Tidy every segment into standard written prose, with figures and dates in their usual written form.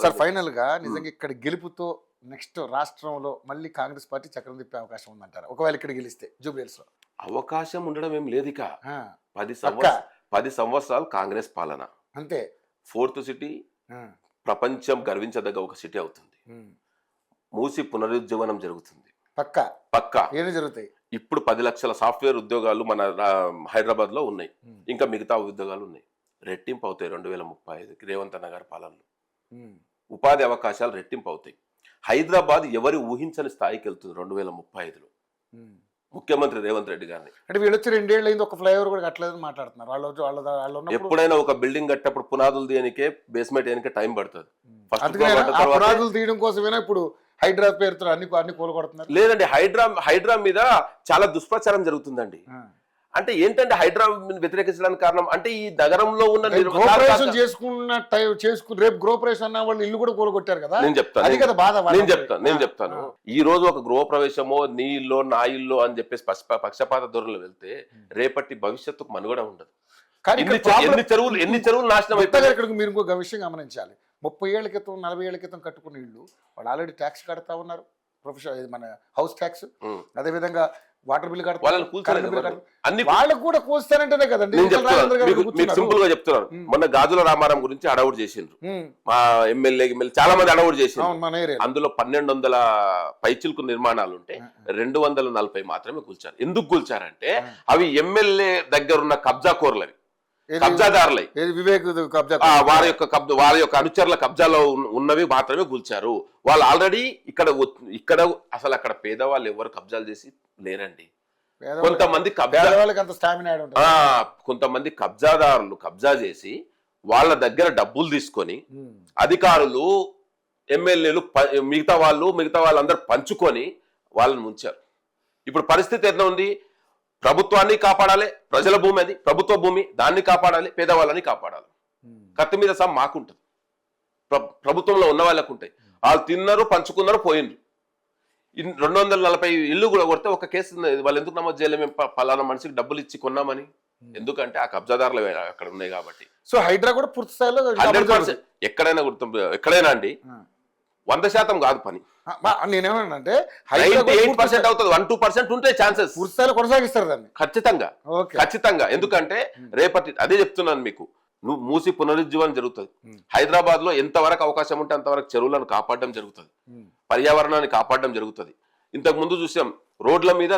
Sir final గా నిజంగా ఇక్కడ గెలుపుతో నెక్స్ట్ రాష్ట్రంలో మళ్ళీ కాంగ్రెస్ పార్టీ చక్రం తిప్పే అవకాశం ఉందంటారు ఒకవేళ ఇక్కడ గెలిస్తే జూబ్లీహిల్స్ లో? అవకాశం ఉండడం ఏం లేదు ఇక. ఆ, 10 పక్కా. 10 సంవత్సరాలు కాంగ్రెస్ పాలన. అంతే. ఫోర్త్ సిటీ ఆ, ప్రపంచం గర్వించదగ్గ ఒక సిటీ అవుతుంది. ఉమ్, మూసి పునరుజ్జీవనం జరుగుతుంది పక్కా. పక్కా. ఏమి జరుగుతాయి? ఇప్పుడు 10 లక్షల సాఫ్ట్వేర్ ఉద్యోగాలు మన హైదరాబాద్ లో ఉన్నాయి. ఉమ్, ఇంకా మిగతా ఉద్యోగాలు ఉన్నాయి. రెట్టింపు అవుతాయి 2035కి రేవంత్ అన్న గారి పాలనలో. ఉమ్, ఉపాధి అవకాశాలు రెట్టింపు అవుతాయి. హైదరాబాద్ ఎవరి ఊహించని స్థాయికి వెళ్తుంది 2035లో ఉమ్. ముఖ్యమంత్రి రేవంత్ రెడ్డి గారిని. అంటే వీళ్ళు వచ్చి 2 ఏళ్ళు అయింది, ఒక ఫ్లైఓవర్ కూడా కట్టలేదని మాట్లాడుతున్నారు. వాళ్ళు ఉన్నప్పుడు ఎప్పుడైనా ఒక బిల్డింగ్ కట్టేటప్పుడు పునాదులు తీయనికే బేస్మెంట్ వేయనికే టైం పడుతుంది. ఫస్ట్ అందుకనే ఆ పునాదులు తీయడం కోసమేనా ఇప్పుడు హైడ్రా పేరుతో అన్ని కూలగొడుతున్నారు? లేదండి, హైడ్రా మీద చాలా దుష్ప్రచారం జరుగుతుందండి. ఆ. అంటే ఏంటంటే హైడ్రా వ్యతిరేకించడానికి కారణం అంటే ఈ నగరంలో ఉన్న గృహప్రవేశం చేసుకున్న రేపు గృహప్రవేశం అన్న వాళ్ళు ఇల్లు కూడా కూలగొట్టారు కదా. నేను చెప్తాను అది కదా బాధ. నేను చెప్తాను. ఈ రోజు ఒక గృహప్రవేశమో నీ ఇల్లు నా ఇల్లు అని చెప్పేసి పక్షపాత ధోరణిలో వెళ్తే రేపటి భవిష్యత్తుకు మనుగడ ఉండదు. కానీ ఎన్ని చెరువులు నాశనం అయిపోతాయి. ఇక్కడికి మీరు ఇంకొక విషయం గమనించాలి. 30 ఏళ్ల క్రితం 40 ఏళ్ల క్రితం కట్టుకున్న ఇల్లు వాళ్ళు ఆల్రెడీ ట్యాక్స్ కడతా ఉన్నారు. ప్రొఫెషనల్ మన హౌస్ ట్యాక్స్, అదే విధంగా వాటర్ బిల్ కడతారు. వాళ్ళకు కూడా కూస్తానంటేనే కదండి. సింపుల్ గా చెప్తున్నారు. మొన్న గాజుల రామారాం గురించి అడవుడు చేసిండ్రు మా ఎమ్మెల్యే చాలా మంది అడవుడు చేసిండ్రు. అందులో 1200 పైచిల్కు నిర్మాణాలు ఉంటే 240 మాత్రమే కూల్చారు. ఎందుకు కూల్చారంటే అవి ఎమ్మెల్యే దగ్గర ఉన్న కబ్జాకోర్లవి, కబ్జాదారులై వివేక్ వారి యొక్క అనుచరుల కబ్జాలో ఉన్నవి మాత్రమే కూల్చారు. వాళ్ళు ఆల్రెడీ ఇక్కడ అసలు అక్కడ పేదవాళ్ళు ఎవరు కబ్జాలు చేసి లేరండి. కొంతమంది కబ్జాదారులు కబ్జా చేసి వాళ్ళ దగ్గర డబ్బులు తీసుకొని అధికారులు ఎమ్మెల్యేలు మిగతా వాళ్ళందరూ పంచుకొని వాళ్ళని ముంచారు. ఇప్పుడు పరిస్థితి ఎట్లా ఉంది? ప్రభుత్వాన్ని కాపాడాలి, ప్రజల భూమి అది ప్రభుత్వ భూమి, దాన్ని కాపాడాలి, పేదవాళ్ళని కాపాడాలి. కత్తి మీద సమ్ మాకుంటుంది, ప్రభుత్వంలో ఉన్న వాళ్ళకు ఉంటాయి. వాళ్ళు తిన్నారు, పంచుకున్నారు, పోయిండ్రు. 240 ఇల్లు కూడా కొడితే ఒక కేసు వాళ్ళు ఎందుకు నమోదు చేయలేము? మేము పలానా మనిషికి డబ్బులు ఇచ్చి కొన్నామని. ఎందుకంటే ఆ కబ్జాదారులు అక్కడ ఉన్నాయి కాబట్టి. సో హైడ్రా కూడా పూర్తి స్థాయిలో 100% ఎక్కడైనా అండి 100% కాదు పని. నేనేమన్నానంటే 98% అవుతుంది. 1-2% ఉంటే ఛాన్సెస్ పూర్తి స్థాయిలో కొనసాగిస్తారు దాన్ని ఖచ్చితంగా. ఎందుకంటే రేపటి అదే చెప్తున్నాను మీకు, నువ్వు మూసి పునరుజ్జీవనం జరుగుతుంది. హైదరాబాద్ లో ఎంతవరకు అవకాశం ఉంటే అంతవరకు చెరువులను కాపాడడం జరుగుతుంది, పర్యావరణాన్ని కాపాడడం జరుగుతుంది. ఇంతకు ముందు చూసాం రోడ్ల మీద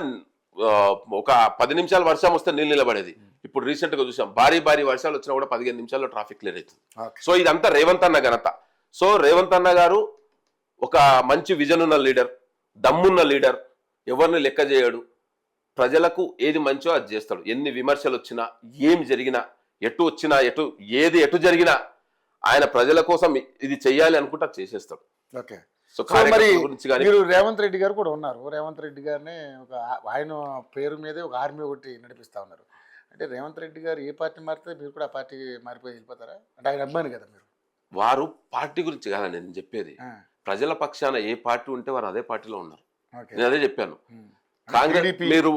ఒక 10 నిమిషాలు వర్షం వస్తే నీళ్ళు నిలబడేది. ఇప్పుడు రీసెంట్ గా చూసాం భారీ వర్షాలు వచ్చినా కూడా 15 నిమిషాల్లో ట్రాఫిక్ క్లియర్ అవుతుంది. సో ఇదంతా రేవంత్ అన్న ఘనత. సో రేవంత్ అన్న గారు ఒక మంచి విజన్ ఉన్న లీడర్, దమ్మున్న లీడర్, ఎవరిని లెక్క చేయడు. ప్రజలకు ఏది మంచో అది చేస్తాడు. ఎన్ని విమర్శలు వచ్చినా, ఏమి జరిగినా, ఎటు జరిగినా ఆయన ప్రజల కోసం ఇది చెయ్యాలి అనుకుంటే అది చేసేస్తాడు. ఓకే. సో మరి మీరు రేవంత్ రెడ్డి గారు కూడా ఉన్నారు. రేవంత్ రెడ్డి గారిని ఆయన పేరు మీదే ఒక ఆర్మీ ఒకటి నడిపిస్తా ఉన్నారు. అంటే రేవంత్ రెడ్డి గారు ఏ పార్టీ మారితే మీరు కూడా ఆ పార్టీ మారిపోయి వెళ్ళిపోతారా? అంటే ఆయన అభిమాని కదా మీరు. వారు పార్టీ గురించి కాదా నేను చెప్పేది, ప్రజల పక్షాన ఏ పార్టీ ఉంటే వారు అదే పార్టీలో ఉన్నారు. నేను అదే చెప్పాను. కాంగ్రెస్ మీరు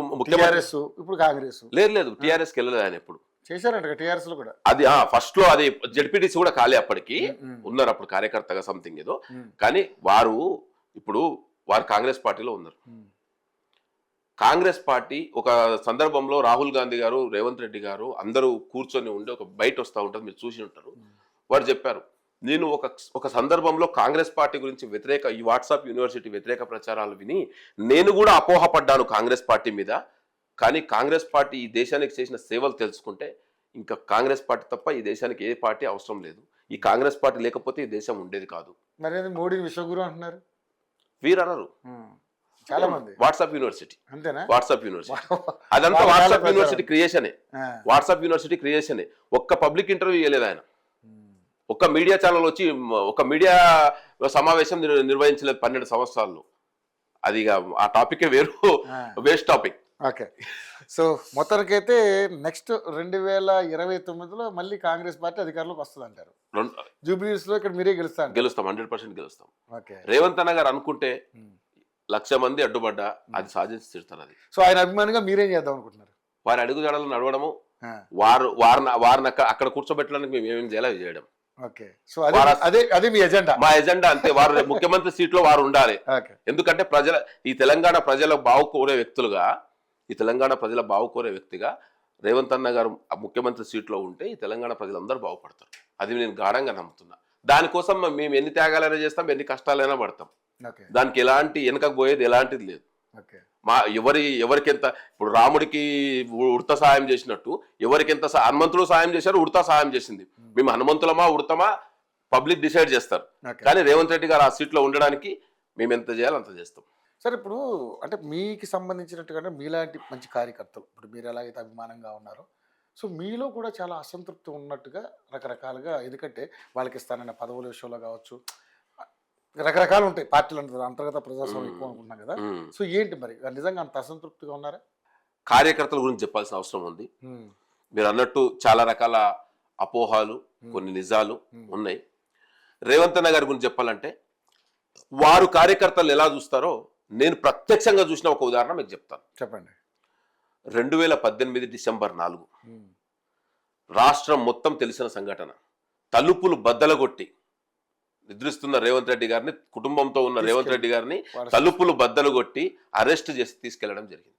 ఇప్పుడు కాంగ్రెస్ లేదు టీఆర్ఎస్కి వెళ్ళలేదు ఆయన ఎప్పుడు. చేశారంట టీఆర్ఎస్ లో కూడా. అది ఫస్ట్ లో అది జెడ్పీటీసీ కూడా కాలే, అప్పటికి ఉన్నారు అప్పుడు కార్యకర్తగా సంథింగ్ ఏదో. కానీ వారు కాంగ్రెస్ పార్టీలో ఉన్నారు. కాంగ్రెస్ పార్టీ ఒక సందర్భంలో రాహుల్ గాంధీ గారు, రేవంత్ రెడ్డి గారు అందరూ కూర్చొని ఉండి ఒక బయట వస్తూ ఉంటుంది, మీరు చూసి ఉంటారు. వారు చెప్పారు, నేను ఒక సందర్భంలో కాంగ్రెస్ పార్టీ గురించి ఈ వాట్సాప్ యూనివర్సిటీ వ్యతిరేక ప్రచారాలు విని నేను కూడా అపోహపడ్డాను కాంగ్రెస్ పార్టీ మీద. కానీ కాంగ్రెస్ పార్టీ ఈ దేశానికి చేసిన సేవలు తెలుసుకుంటే ఇంకా కాంగ్రెస్ పార్టీ తప్ప ఈ దేశానికి ఏ పార్టీ అవసరం లేదు. ఈ కాంగ్రెస్ పార్టీ లేకపోతే ఈ దేశం ఉండేది కాదు. మరి మోడీ విశ్వగురు అంటున్నారు వీరు అన్నారు చాలా మంది. వాట్సాప్ యూనివర్సిటీ అంతేనా? వాట్సాప్ యూనివర్సిటీ అదంతా వాట్సాప్ యూనివర్సిటీ క్రియేషనే. వాట్సాప్ యూనివర్సిటీ క్రియేషనే. ఒక్క పబ్లిక్ ఇంటర్వ్యూ ఇవ్వలేదు ఆయన. ఒక్క మీడియా ఛానల్ వచ్చి ఒక మీడియా సమావేశం నిర్వహించలేదు 12 సంవత్సరాల్లో. అది ఆ టాపికే వేరు, వేస్ట్ టాపిక్. ఓకే. సో మొత్తానికైతే నెక్స్ట్ 2029లో మళ్ళీ కాంగ్రెస్ పార్టీ అధికారంలోకి వస్తుంది అంటారు. జూబ్లీహిల్స్ లో ఇక్కడ మీరే గెలుస్తాం 100% గెలుస్తాం. రేవంత్ అన్న గారు అనుకుంటే 1,00,000 మంది అడ్డుపడ్డా అది సాధించి తీరుతారు. అది సో ఆయన అభిమానిగా మీరేం చేద్దాం అనుకుంటున్నారు? వారి అడుగుజాడలు నడవడము, వారిని అక్కడ కూర్చోబెట్టడానికి మేము ఏమేమి చేయాలి అవి చేయడం. ఓకే. సో అదే మీ ఎజెండా. మా ఎజెండా అంతే. వారు ముఖ్యమంత్రి సీట్ లో వారు ఉండాలి. ఓకే. ఎందుకంటే ఈ తెలంగాణ ప్రజల బావుకోరే వ్యక్తులుగా, ఈ తెలంగాణ ప్రజల బావుకోరే వ్యక్తిగా రేవంత్ అన్న గారు ముఖ్యమంత్రి సీట్ లో ఉంటే ఈ తెలంగాణ ప్రజలందరూ బాగుపడతారు. అది నేను గాఢంగా నమ్ముతున్నా. దానికోసం మేము ఎన్ని త్యాగాలైనా చేస్తాం, ఎన్ని కష్టాలైనా పడతాం. ఓకే. దానికి ఎలాంటి వెనకకు పోయేది ఎలాంటిది లేదు. ఓకే. ఎవరికెంత ఇప్పుడు రాముడికి ఉడత సాయం చేసినట్టు ఎవరికెంత హనుమంతుడు సాయం చేశారు, ఉడత సాయం చేసింది. మేము హనుమంతులమా ఉడతమా పబ్లిక్ డిసైడ్ చేస్తారు. కానీ రేవంత్ రెడ్డి గారు ఆ సీట్లో ఉండడానికి మేము ఎంత చేయాలో అంత చేస్తాం. సార్ ఇప్పుడు అంటే మీకు సంబంధించినట్టుగానే మీలాంటి మంచి కార్యకర్తలు ఇప్పుడు మీరు ఎలాగైతే అభిమానంగా ఉన్నారో, సో మీలో కూడా చాలా అసంతృప్తి ఉన్నట్టుగా రకరకాలుగా, ఎందుకంటే వాళ్ళకి ఇస్తానన్న పదవుల విషయంలో కావచ్చు, రకరకాలు ఉంటాయి పార్టీలు అంతర్గత ప్రజాస్వామ్యం ఎక్కువ అనుకుంటున్నాం కదా. సో ఏంటి మరి నిజంగా అంత అసంతృప్తిగా ఉన్నారా? కార్యకర్తల గురించి చెప్పాల్సిన అవసరం ఉంది. మీరు అన్నట్టు చాలా రకాల అపోహాలు, కొన్ని నిజాలు ఉన్నాయి. రేవంత్ అన్న గారి గురించి చెప్పాలంటే వారు కార్యకర్తలు ఎలా చూస్తారో నేను ప్రత్యక్షంగా చూసిన ఒక ఉదాహరణ మీకు చెప్తాను. చెప్పండి. 2018 డిసెంబర్ 4 రాష్ట్రం మొత్తం తెలిసిన సంఘటన. తలుపులు బద్దలగొట్టి నిద్రిస్తున్న రేవంత్ రెడ్డి గారిని, కుటుంబంతో ఉన్న రేవంత్ రెడ్డి గారిని తలుపులు బద్దలు కొట్టి అరెస్ట్ చేసి తీసుకెళ్లడం జరిగింది.